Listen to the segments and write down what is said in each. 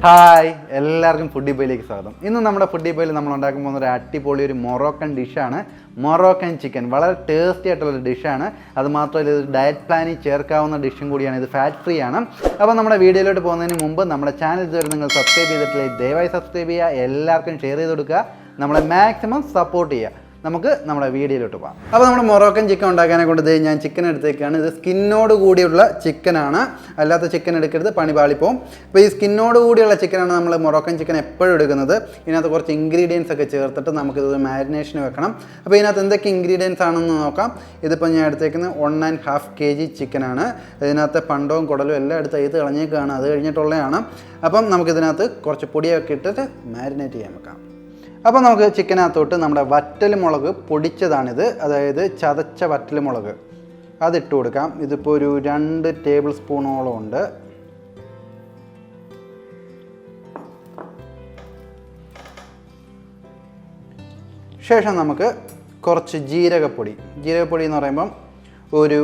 Hi എല്ലാവർക്കും foodie ബോയിലേക്ക് സ്വാഗതം. ഇന്ന് നമ്മുടെ ഫുഡി ബോയിൽ നമ്മൾ ഉണ്ടാക്കാൻ പോകുന്ന ഒരു അടിപൊളി ഒരു മൊറോക്കൻ ഡിഷാണ്. മൊറോക്കൻ ചിക്കൻ വളരെ ടേസ്റ്റി ആയിട്ടുള്ളൊരു ഡിഷാണ്. അതുമാത്രമല്ല ഇത് ഡയറ്റ് പ്ലാനിൽ ചേർക്കാവുന്ന ഡിഷും കൂടിയാണ്. ഇത് ഫാറ്റ് ഫ്രീ ആണ്. അപ്പോൾ നമ്മുടെ വീഡിയോയിലോട്ട് പോകുന്നതിന് മുമ്പ് നമ്മുടെ ചാനൽ ഇതുവരെ നിങ്ങൾ സബ്സ്ക്രൈബ് ചെയ്തിട്ടില്ലേ, ദയവായി സബ്സ്ക്രൈബ് ചെയ്യുക, എല്ലാവർക്കും ഷെയർ ചെയ്ത് കൊടുക്കുക, നമ്മളെ മാക്സിമം സപ്പോർട്ട് ചെയ്യുക. നമുക്ക് നമ്മുടെ വീഡിയോയിലോട്ട് പോകാം. അപ്പോൾ നമ്മുടെ മൊറോക്കൻ ചിക്കൻ ഉണ്ടാക്കാനെ കൊണ്ട് ഞാൻ ചിക്കൻ എടുത്തേക്കാണ്. ഇത് സ്കിന്നോട് കൂടിയുള്ള ചിക്കനാണ്, അല്ലാത്ത ചിക്കൻ എടുക്കരുത്, പണി പാളിപ്പോവും. അപ്പോൾ ഈ സ്കിന്നോട് കൂടിയുള്ള ചിക്കനാണ് നമ്മൾ മൊറോക്കൻ ചിക്കൻ എപ്പോഴും എടുക്കുന്നത്. ഇതിനകത്ത് കുറച്ച് ഇൻഗ്രീഡിയൻസ് ഒക്കെ ചേർത്തിട്ട് നമുക്കിത് മാരിനേഷന് വെക്കണം. അപ്പോൾ ഇതിനകത്ത് എന്തൊക്കെ ഇൻഗ്രീഡിയൻസ് ആണെന്ന് നോക്കാം. ഇതിപ്പോൾ ഞാൻ എടുത്തേക്കുന്നത് 1.5 kg ചിക്കനാണ്. ഇതിനകത്ത് പണ്ടവും കുടലും എല്ലാം എടുത്ത് ഇത് കളഞ്ഞേക്കാണ്, അത് കഴിഞ്ഞിട്ടുള്ളതാണ്. അപ്പം നമുക്കിതിനകത്ത് കുറച്ച് പൊടിയൊക്കെ ഇട്ടിട്ട് മാരിനേറ്റ് ചെയ്യാൻ വെക്കാം. അപ്പോൾ നമുക്ക് ചിക്കനകത്തോട്ട് നമ്മുടെ വറ്റൽമുളക് പൊടിച്ചതാണിത്, അതായത് ചതച്ച വറ്റൽമുളക് അതിട്ട് കൊടുക്കാം. ഇതിപ്പോൾ ഒരു 2 ടേബിൾ സ്പൂണോളം ഉണ്ട്. ശേഷം നമുക്ക് കുറച്ച് ജീരകപ്പൊടി എന്ന് പറയുമ്പം ഒരു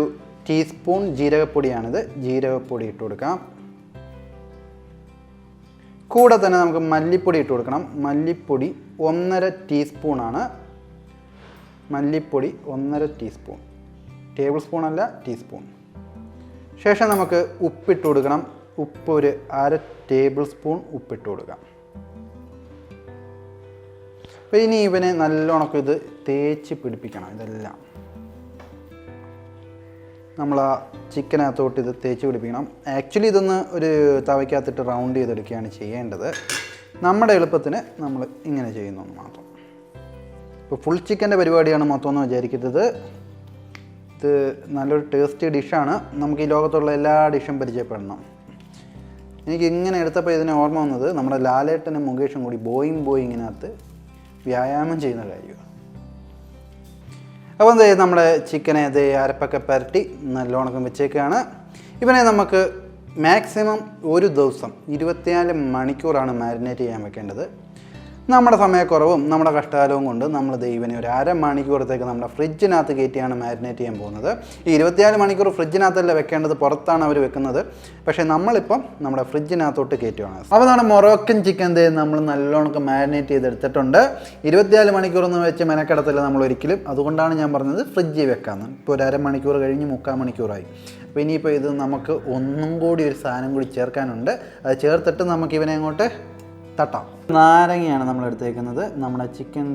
ടീസ്പൂൺ ജീരകപ്പൊടിയാണിത്. ജീരകപ്പൊടി ഇട്ട് കൊടുക്കാം. കൂടെ തന്നെ നമുക്ക് മല്ലിപ്പൊടി ഇട്ട് കൊടുക്കണം. മല്ലിപ്പൊടി 1.5 ടീസ്പൂണാണ്. മല്ലിപ്പൊടി 1.5 ടീസ്പൂൺ, ടേബിൾ സ്പൂൺ അല്ല, ടീസ്പൂൺ. ശേഷം നമുക്ക് ഉപ്പിട്ട് കൊടുക്കണം. ഉപ്പ് ഒരു 1/2 ടേബിൾ സ്പൂൺ ഉപ്പിട്ട് കൊടുക്കാം. അപ്പോൾ ഇനി ഇവനെ നല്ലോണം ഇത് തേച്ച് പിടിപ്പിക്കണം. ഇതെല്ലാം നമ്മൾ ആ ചിക്കനകത്തോട്ട് ഇത് തേച്ച് പിടിപ്പിക്കണം. ആക്ച്വലി ഇതൊന്ന് ഒരു തവയ്ക്കകത്തിട്ട് റൗണ്ട് ചെയ്തെടുക്കുകയാണ് ചെയ്യേണ്ടത്. നമ്മുടെ എളുപ്പത്തിന് നമ്മൾ ഇങ്ങനെ ചെയ്യുന്നു മാത്രം. ഇപ്പോൾ ഫുൾ ചിക്കൻ്റെ പരിപാടിയാണ് മൊത്തം എന്ന് വിചാരിക്കരുത്. ഇത് നല്ലൊരു ടേസ്റ്റി ഡിഷാണ്. നമുക്ക് ഈ ലോകത്തുള്ള എല്ലാ ഡിഷും പരിചയപ്പെടണം. എനിക്ക് ഇങ്ങനെ എടുത്തപ്പോൾ ഇതിനെ ഓർമ്മ വന്നത് നമ്മുടെ ലാലേട്ടനും മുകേഷും കൂടി ബോയിങ്ങിനകത്ത് വ്യായാമം ചെയ്യുന്ന കാര്യമാണ്. അപ്പോൾ എന്താ നമ്മുടെ ചിക്കനെ ഇത് അരപ്പൊക്കെ പരട്ടി നല്ലോണം വെച്ചേക്കാണ്. ഇവനെ നമുക്ക് മാക്സിമം ഒരു ദിവസം 24 മണിക്കൂറാണ് മാരിനേറ്റ് ചെയ്യാൻ വെക്കേണ്ടത്. നമ്മുടെ സമയക്കുറവും നമ്മുടെ കഷ്ടകാലവും കൊണ്ട് നമ്മൾ ഇവനെ ഒരു 1/2 മണിക്കൂറത്തേക്ക് നമ്മുടെ ഫ്രിഡ്ജിനകത്ത് കയറ്റിയാണ് മാരിനേറ്റ് ചെയ്യാൻ പോകുന്നത്. ഈ 24 മണിക്കൂർ ഫ്രിഡ്ജിനകത്തല്ല വെക്കേണ്ടത്, പുറത്താണ് അവർ വെക്കുന്നത്. പക്ഷേ നമ്മളിപ്പം നമ്മുടെ ഫ്രിഡ്ജിനകത്തോട്ട് കയറ്റുകയാണ്. അപ്പോൾ നമ്മുടെ മൊറോക്കൻ ചിക്കൻ നമ്മൾ നല്ലോണം മാരിനേറ്റ് ചെയ്തെടുത്തിട്ടുണ്ട്. 24 മണിക്കൂറൊന്നും വെച്ച് മെനക്കെടത്തില്ല നമ്മൾ ഒരിക്കലും. അതുകൊണ്ടാണ് ഞാൻ പറഞ്ഞത് ഫ്രിഡ്ജിൽ വെക്കാമെന്ന്. ഇപ്പോൾ ഒരു 1/2 മണിക്കൂർ കഴിഞ്ഞ് 3/4 മണിക്കൂറായി. അപ്പോൾ ഇനിയിപ്പോൾ ഇത് നമുക്ക് ഒന്നും കൂടി ഒരു സാധനം കൂടി ചേർക്കാനുണ്ട്. അത് ചേർത്തിട്ട് നമുക്ക് ഇവനെ അങ്ങോട്ട് തട്ടാം. നാരങ്ങയാണ് നമ്മൾ എടുത്തേക്കുന്നത്. നമ്മുടെ ചിക്കൻ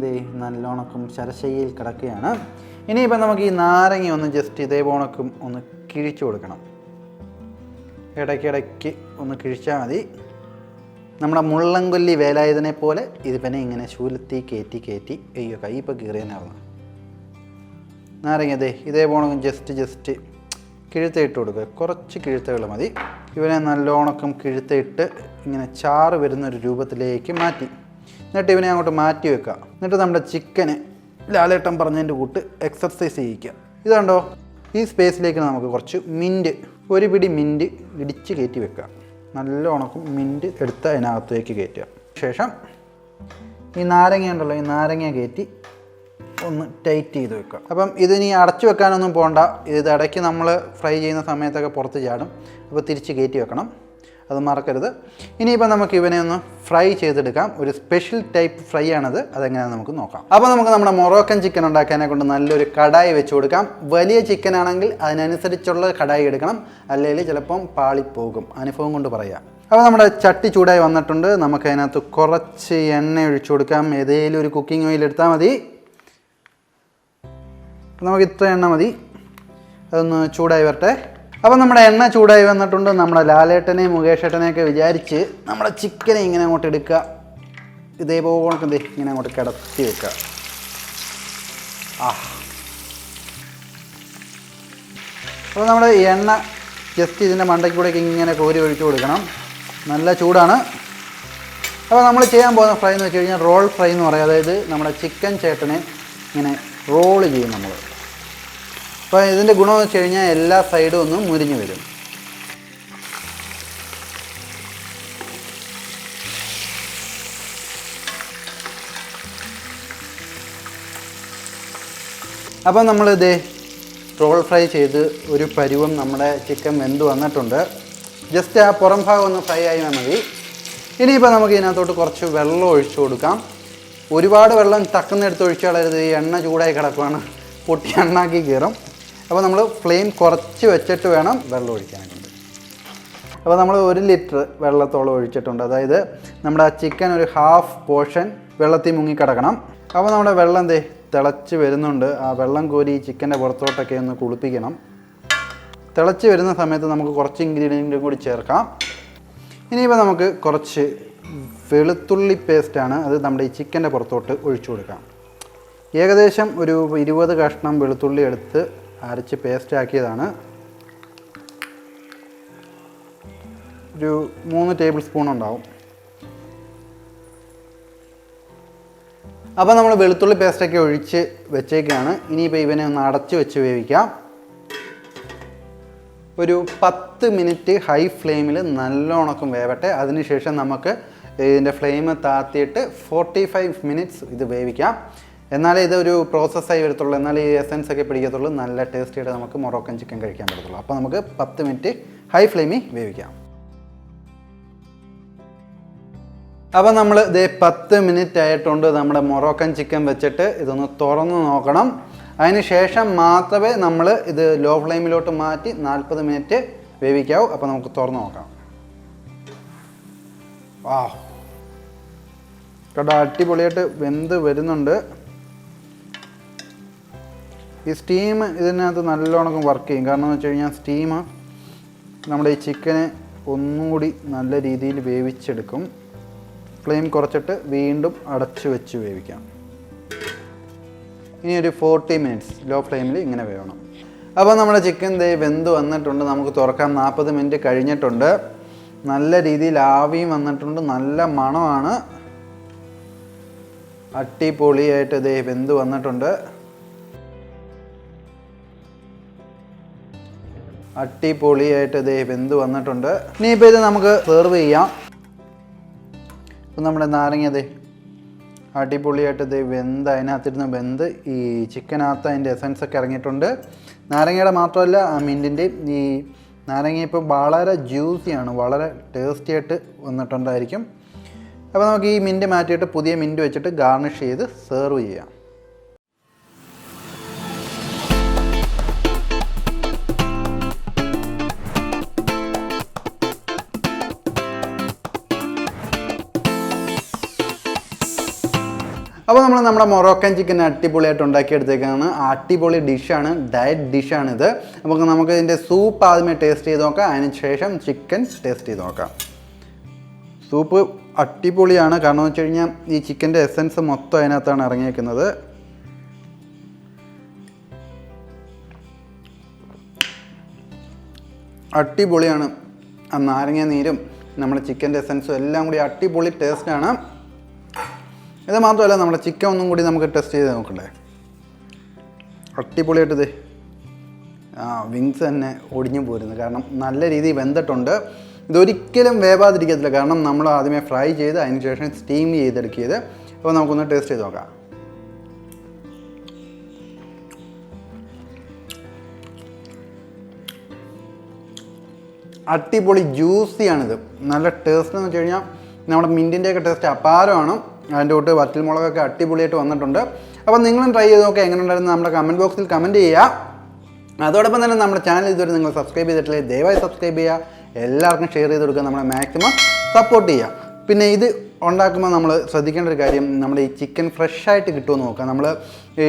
നല്ലോണക്കും ശരശയിൽ കിടക്കുകയാണ്. ഇനിയിപ്പോൾ നമുക്ക് ഈ നാരങ്ങ ഒന്ന് ജസ്റ്റ് ഇതേപോണക്കും ഒന്ന് കിഴിച്ചു കൊടുക്കണം. ഇടയ്ക്കിടയ്ക്ക് ഒന്ന് കിഴിച്ചാൽ മതി. നമ്മുടെ മുള്ളൻകൊല്ലി വേലായുധനെ പോലെ ഇതിപ്പനെ ഇങ്ങനെ ശൂലത്തി കയറ്റി അയ്യോ കൈ ഇപ്പോൾ കീറിയനാവുന്നു. നാരങ്ങ ഇതേപോണക്കും ജസ്റ്റ് കിഴുത്തയിട്ട് കൊടുക്കുക. കുറച്ച് കിഴുത്തകൾ മതി. ഇവനെ നല്ലോണക്കം കിഴുത്തയിട്ട് ഇങ്ങനെ ചാറ് വരുന്നൊരു രൂപത്തിലേക്ക് മാറ്റി. എന്നിട്ട് ഇവനെ അങ്ങോട്ട് മാറ്റി വെക്കുക. എന്നിട്ട് നമ്മുടെ ചിക്കന് ലാലേട്ടൻ പറഞ്ഞതിൻ്റെ കൂട്ട് എക്സർസൈസ് ചെയ്യിക്കുക. ഇതുണ്ടോ, ഈ സ്പേസിലേക്ക് നമുക്ക് കുറച്ച് മിൻറ്റ്, ഒരു പിടി മിൻറ്റ് ഇടിച്ച് കയറ്റി വെക്കുക. നല്ലോണക്കും മിൻറ്റ് എടുത്ത് അതിനകത്തേക്ക് കയറ്റുക. ശേഷം ഈ നാരങ്ങ ഉണ്ടല്ലോ, ഈ നാരങ്ങ കയറ്റി ഒന്ന് ടൈറ്റ് ചെയ്ത് വെക്കുക. അപ്പം ഇതിനി അടച്ചു വെക്കാനൊന്നും പോകണ്ട. ഇത് ഇടയ്ക്ക് നമ്മൾ ഫ്രൈ ചെയ്യുന്ന സമയത്തൊക്കെ പുറത്ത് ചാടും. അപ്പോൾ തിരിച്ച് കയറ്റി വെക്കണം, അത് മറക്കരുത്. ഇനിയിപ്പോൾ നമുക്ക് ഇവനെ ഒന്ന് ഫ്രൈ ചെയ്തെടുക്കാം. ഒരു സ്പെഷ്യൽ ടൈപ്പ് ഫ്രൈ ആണത്, അതെങ്ങനെയാണെന്ന് നമുക്ക് നോക്കാം. അപ്പോൾ നമുക്ക് നമ്മുടെ മൊറോക്കൻ ചിക്കൻ ഉണ്ടാക്കാനെ കൊണ്ട് നല്ലൊരു കടായി വെച്ച് കൊടുക്കാം. വലിയ ചിക്കൻ ആണെങ്കിൽ അതിനനുസരിച്ചുള്ള കടായി എടുക്കണം, അല്ലെങ്കിൽ ചിലപ്പം പാളിപ്പോകും. അനുഭവം കൊണ്ട് പറയാം. അപ്പോൾ നമ്മുടെ ചട്ടി ചൂടായി വന്നിട്ടുണ്ട്. നമുക്ക് അതിനകത്ത് കുറച്ച് എണ്ണ ഒഴിച്ചു കൊടുക്കാം. ഏതെങ്കിലും ഒരു കുക്കിംഗ് ഓയിൽ എടുത്താൽ മതി. നമുക്ക് ഇത്ര എണ്ണ മതി. അതൊന്ന് ചൂടായി വരട്ടെ. അപ്പോൾ നമ്മുടെ എണ്ണ ചൂടായി വന്നിട്ടുണ്ട്. നമ്മുടെ ലാലേട്ടനെയും മുകേഷേട്ടനെയൊക്കെ വിചാരിച്ച് നമ്മുടെ ചിക്കനെ ഇങ്ങനെ അങ്ങോട്ട് എടുക്കുക. ഇതേപോലെ ഇങ്ങനെ അങ്ങോട്ട് കിടത്തി വെക്കുക. അപ്പോൾ നമ്മുടെ എണ്ണ ജസ്റ്റ് ഇതിൻ്റെ മണ്ടയ്ക്കൂടെയൊക്കെ ഇങ്ങനെ കോരി ഒഴിച്ചു കൊടുക്കണം. നല്ല ചൂടാണ്. അപ്പോൾ നമ്മൾ ചെയ്യാൻ പോകുന്ന ഫ്രൈ എന്ന് വെച്ച് കഴിഞ്ഞാൽ റോൾ ഫ്രൈ എന്ന് പറയും. അതായത് നമ്മുടെ ചിക്കൻ ചേട്ടനെ ഇങ്ങനെ റോള് ചെയ്യും നമ്മൾ. അപ്പോൾ ഇതിൻ്റെ ഗുണമെന്ന് വെച്ച് കഴിഞ്ഞാൽ എല്ലാ സൈഡും ഒന്ന് മുരിഞ്ഞ് വരും. അപ്പോൾ നമ്മളിത് റോൾ ഫ്രൈ ചെയ്ത് ഒരു പരുവം നമ്മുടെ ചിക്കൻ വെന്ത് വന്നിട്ടുണ്ട്. ജസ്റ്റ് ആ പുറം ഭാഗം ഒന്ന് ഫ്രൈ ആയാൽ മതി. ഇനിയിപ്പോൾ നമുക്ക് ഇതിനകത്തോട്ട് കുറച്ച് വെള്ളം ഒഴിച്ചു കൊടുക്കാം. ഒരുപാട് വെള്ളം ടക്കുന്നെടുത്ത് ഒഴിച്ചു കളയരുത്. ഈ എണ്ണ ചൂടായി കിടക്കുകയാണ്, പൊട്ടി എണ്ണാക്കി കയറും. അപ്പോൾ നമ്മൾ ഫ്ലെയിം കുറച്ച് വെച്ചിട്ട് വേണം വെള്ളം ഒഴിക്കാനായിട്ട്. അപ്പോൾ നമ്മൾ 1 ലിറ്റർ വെള്ളത്തോളം ഒഴിച്ചിട്ടുണ്ട്. അതായത് നമ്മുടെ ആ ചിക്കൻ ഒരു ഹാഫ് പോർഷൻ വെള്ളത്തിൽ മുങ്ങിക്കിടക്കണം. അപ്പോൾ നമ്മുടെ വെള്ളം തിളച്ച് വരുന്നുണ്ട്. ആ വെള്ളം കോരി ഈ ചിക്കൻ്റെ പുറത്തോട്ടൊക്കെ ഒന്ന് കുളിപ്പിക്കണം. തിളച്ച് വരുന്ന സമയത്ത് നമുക്ക് കുറച്ച് ഇൻഗ്രീഡിയൻറ്റും കൂടി ചേർക്കാം. ഇനിയിപ്പോൾ നമുക്ക് കുറച്ച് വെളുത്തുള്ളി പേസ്റ്റാണ്, അത് നമ്മുടെ ഈ ചിക്കൻ്റെ പുറത്തോട്ട് ഒഴിച്ചു കൊടുക്കാം. ഏകദേശം ഒരു 20 കഷ്ണം വെളുത്തുള്ളി എടുത്ത് അരച്ച് പേസ്റ്റ് ആക്കിയതാണ്. ഒരു 3 ടേബിൾ സ്പൂൺ ഉണ്ടാവും. അപ്പോൾ നമ്മൾ വെളുത്തുള്ളി പേസ്റ്റൊക്കെ ഒഴിച്ച് വെച്ചേക്കാണ്. ഇനിയിപ്പോൾ ഇവനെ ഒന്ന് അടച്ച് വെച്ച് വേവിക്കാം. ഒരു 10 മിനിറ്റ് ഹൈ ഫ്ലെയിമിൽ നല്ലോണം വേവട്ടെ. അതിനുശേഷം നമുക്ക് ഇതിൻ്റെ ഫ്ലെയിം താത്തിയിട്ട് 45 മിനിറ്റ്സ് ഇത് വേവിക്കാം. എന്നാലേ ഇതൊരു പ്രോസസ്സായി വരത്തുള്ളൂ, എന്നാലേ ഈ എസൻസ് ഒക്കെ പിടിക്കത്തുള്ളൂ, നല്ല ടേസ്റ്റിയായിട്ട് നമുക്ക് മൊറോക്കൻ ചിക്കൻ കഴിക്കാൻ പറ്റത്തുള്ളൂ. അപ്പോൾ നമുക്ക് 10 മിനിറ്റ് ഹൈ ഫ്ലെയിമിൽ വേവിക്കാം. അപ്പോൾ നമ്മൾ 10 മിനിറ്റ് ആയിട്ടുണ്ട് നമ്മുടെ മൊറോക്കൻ ചിക്കൻ വെച്ചിട്ട്. ഇതൊന്ന് തുറന്ന് നോക്കണം. അതിന് ശേഷം മാത്രമേ നമ്മൾ ഇത് ലോ ഫ്ലെയിമിലോട്ട് മാറ്റി 40 മിനിറ്റ് വേവിക്കാവൂ. അപ്പോൾ നമുക്ക് തുറന്ന് നോക്കാം. വാ, കേട്ടോ, അടിപൊളിയായിട്ട് വെന്ത് വരുന്നുണ്ട്. ഈ സ്റ്റീം ഇതിനകത്ത് നല്ലോണം വർക്ക് ചെയ്യും. കാരണം എന്ന് വെച്ച് കഴിഞ്ഞാൽ സ്റ്റീം നമ്മുടെ ഈ ചിക്കനെ ഒന്നുകൂടി നല്ല രീതിയിൽ വേവിച്ചെടുക്കും. ഫ്ലെയിം കുറച്ചിട്ട് വീണ്ടും അടച്ചു വെച്ച് വേവിക്കാം. ഇനി ഒരു 40 മിനിറ്റ്സ് ലോ ഫ്ലെയിമിൽ ഇങ്ങനെ വേവണം. അപ്പോൾ നമ്മുടെ ചിക്കൻ വെന്ത് വന്നിട്ടുണ്ട്. നമുക്ക് തുറക്കാം. 40 മിനിറ്റ് കഴിഞ്ഞിട്ടുണ്ട്. നല്ല രീതിയിൽ ആവിയും വന്നിട്ടുണ്ട്. നല്ല മണമാണ്. അടിപൊളിയായിട്ട് വെന്ത് വന്നിട്ടുണ്ട്. അടിപൊളിയായിട്ട് വെന്ത് വന്നിട്ടുണ്ട്. ഇനിയിപ്പോൾ ഇത് നമുക്ക് സെർവ് ചെയ്യാം. ഇപ്പം നമ്മുടെ നാരങ്ങ അടിപൊളിയായിട്ട് വെന്ത് അതിനകത്തിരുന്ന് വെന്ത് ഈ ചിക്കനകത്ത് അതിൻ്റെ എസൻസ് ഒക്കെ ഇറങ്ങിയിട്ടുണ്ട്. നാരങ്ങയുടെ മാത്രമല്ല, ആ മിൻറ്റിൻ്റെയും. ഈ നാരങ്ങ ഇപ്പോൾ വളരെ ജ്യൂസിയാണ്, വളരെ ടേസ്റ്റി ആയിട്ട് വന്നിട്ടുണ്ടായിരിക്കും. അപ്പോൾ നമുക്ക് ഈ മിൻറ്റ് മാറ്റിയിട്ട് പുതിയ മിൻറ്റ് വെച്ചിട്ട് ഗാർണിഷ് ചെയ്ത് സെർവ് ചെയ്യാം. അപ്പോൾ നമ്മൾ നമ്മുടെ മൊറോക്കൻ ചിക്കൻ അടിപൊളിയായിട്ട് ഉണ്ടാക്കിയെടുത്തേക്കാണ്. അടിപൊളി ഡിഷാണ്, ഡയറ്റ് ഡിഷാണിത്. അപ്പോൾ നമുക്ക് ഇതിൻ്റെ സൂപ്പ് ആദ്യമേ ടേസ്റ്റ് ചെയ്ത് നോക്കാം. അതിന് ശേഷം ചിക്കൻ ടേസ്റ്റ് ചെയ്ത് നോക്കാം. സൂപ്പ് അടിപൊളിയാണ്. കാരണം എന്ന് വെച്ച് കഴിഞ്ഞാൽ ഈ ചിക്കൻ്റെ എസൻസ് മൊത്തം അതിനകത്താണ് ഇറങ്ങിയേക്കുന്നത്. അടിപൊളിയാണ്. ആ നാരങ്ങ നീരും നമ്മുടെ ചിക്കൻ്റെ എസൻസും എല്ലാം കൂടി അടിപൊളി ടേസ്റ്റാണ്. ഇത് മാത്രമല്ല, നമ്മുടെ ചിക്കൻ ഒന്നും കൂടി നമുക്ക് ടെസ്റ്റ് ചെയ്ത് നോക്കണ്ടേ. അടിപൊളിയായിട്ട് വിങ്സ് തന്നെ ഒടിഞ്ഞു പോരുന്നു. കാരണം നല്ല രീതിയിൽ വെന്തിട്ടുണ്ട്. ഇതൊരിക്കലും വേവാതിരിക്കത്തില്ല. കാരണം നമ്മൾ ആദ്യമേ ഫ്രൈ ചെയ്ത് അതിന് ശേഷം സ്റ്റീം ചെയ്തെടുക്കിയത്. അപ്പോൾ നമുക്കൊന്ന് ടേസ്റ്റ് ചെയ്ത് നോക്കാം. അടിപൊളി ജ്യൂസിയാണിത്. നല്ല ടേസ്റ്റ് എന്ന് വെച്ച് കഴിഞ്ഞാൽ നമ്മുടെ മിൻറ്റിൻ്റെയൊക്കെ ടേസ്റ്റ് അപാരമാണ്. അതിൻ്റെ കൂട്ട് വറ്റൽ മുളകൊക്കെ അടിപൊളിയായിട്ട് വന്നിട്ടുണ്ട്. അപ്പോൾ നിങ്ങളും ട്രൈ ചെയ്ത് നോക്കുക. എങ്ങനെ ഉണ്ടായിരുന്നു നമ്മുടെ കമൻറ്റ് ബോക്സിൽ കമൻറ്റ് ചെയ്യുക. അതോടൊപ്പം തന്നെ നമ്മുടെ ചാനൽ ഇതുവരെ നിങ്ങൾ സബ്സ്ക്രൈബ് ചെയ്തിട്ടില്ലേ, ദയവായി സബ്സ്ക്രൈബ് ചെയ്യുക. എല്ലാവർക്കും ഷെയർ ചെയ്ത് കൊടുക്കുക. നമ്മളെ മാക്സിമം സപ്പോർട്ട് ചെയ്യുക. പിന്നെ ഇത് ഉണ്ടാക്കുമ്പോൾ നമ്മൾ ശ്രദ്ധിക്കേണ്ട ഒരു കാര്യം, നമ്മുടെ ഈ ചിക്കൻ ഫ്രഷായിട്ട് കിട്ടുമെന്ന് നോക്കുക. നമ്മൾ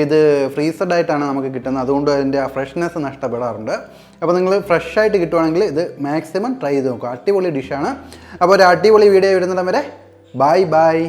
ഇത് ഫ്രീസഡ് ആയിട്ടാണ് നമുക്ക് കിട്ടുന്നത്. അതുകൊണ്ട് അതിൻ്റെ ആ ഫ്രഷ്നെസ് നഷ്ടപ്പെടാറുണ്ട്. അപ്പോൾ നിങ്ങൾ ഫ്രഷായിട്ട് കിട്ടുവാണെങ്കിൽ ഇത് മാക്സിമം ട്രൈ ചെയ്ത് നോക്കുക. അടിപൊളി ഡിഷാണ്. അപ്പോൾ ഒരു അടിപൊളി വീഡിയോ വരുന്നിടം വരെ ബൈ ബൈ.